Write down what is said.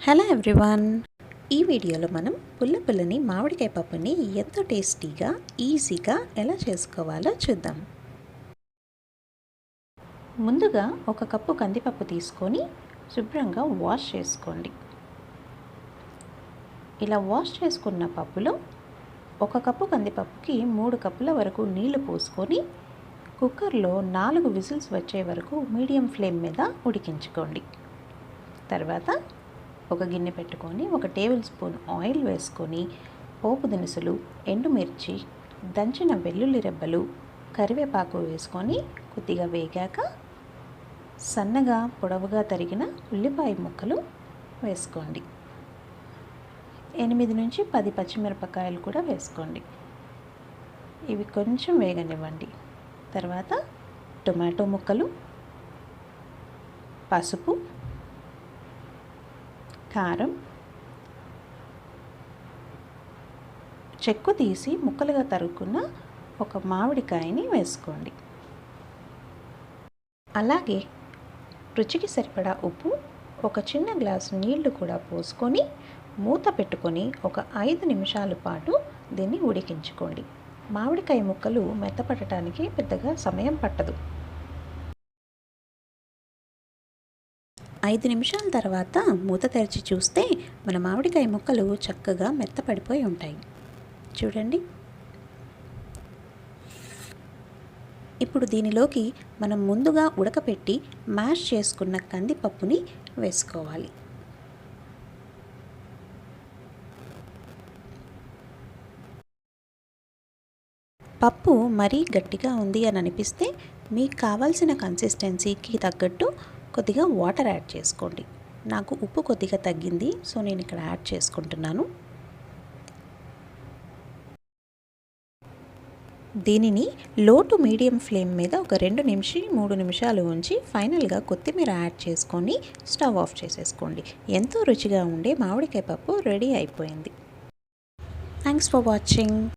Hello everyone, ఈ వీడియోలో మనం పుల్లపుల్లని మామిడికాయ పప్పుని ఎంతో టేస్టీగా ఈజీగా ఎలా చేసుకోవాలో చూద్దాం. ముందుగా ఒక కప్పు కందిపప్పు తీసుకొని శుభ్రంగా వాష్ చేసుకోండి. ఇలా వాష్ చేసుకున్న పప్పులో ఒక కప్పు కందిపప్పుకి 3 కప్పుల వరకు నీళ్లు పోసుకొని కుక్కర్లో 4 విజిల్స్ వచ్చే వరకు మీడియం ఫ్లేమ్ మీద ఉడికించుకోండి. తర్వాత ఒక గిన్నె పెట్టుకొని 1 టేబుల్ స్పూన్ ఆయిల్ వేసుకొని పోపు దినుసులు, ఎండుమిర్చి, దంచిన వెల్లుల్లి రెబ్బలు, కరివేపాకు వేసుకొని కొద్దిగా వేగాక సన్నగా పొడవుగా తరిగిన ఉల్లిపాయ ముక్కలు వేసుకోండి. 8 నుంచి 10 పచ్చిమిరపకాయలు కూడా వేసుకోండి. ఇవి కొంచెం వేగనివ్వండి. తర్వాత టొమాటో ముక్కలు, పసుపు, కారం, చెక్కు తీసి ముక్కలుగా తరుక్కున్న ఒక మామిడికాయని వేసుకోండి. అలాగే రుచికి సరిపడా ఉప్పు, ఒక చిన్న గ్లాసు నీళ్లు కూడా పోసుకొని మూత పెట్టుకొని ఒక 5 నిమిషాల పాటు దీన్ని ఉడికించుకోండి. మామిడికాయ ముక్కలు మెత్తపడటానికి పెద్దగా సమయం పట్టదు. 5 నిమిషాల తర్వాత మూత తెరిచి చూస్తే మన మామిడికాయ ముక్కలు చక్కగా మెత్తపడిపోయి ఉంటాయి. చూడండి. ఇప్పుడు దీనిలోకి మనం ముందుగా ఉడకపెట్టి మ్యాష్ చేసుకున్న కందిపప్పుని వేసుకోవాలి. పప్పు మరీ గట్టిగా ఉంది అని అనిపిస్తే మీకు కావాల్సిన కన్సిస్టెన్సీకి తగ్గట్టు కొద్దిగా వాటర్ యాడ్ చేసుకోండి. నాకు ఉప్పు కొద్దిగా తగ్గింది, సో నేను ఇక్కడ యాడ్ చేసుకుంటున్నాను. దీనిని లో టు మీడియం ఫ్లేమ్ మీద ఒక 2 నుంచి 3 నిమిషాలు ఉంచి ఫైనల్గా కొత్తిమీర యాడ్ చేసుకొని స్టవ్ ఆఫ్ చేసేసుకోండి. ఎంతో రుచిగా ఉండే మామిడికాయ పప్పు రెడీ అయిపోయింది. Thanks for watching.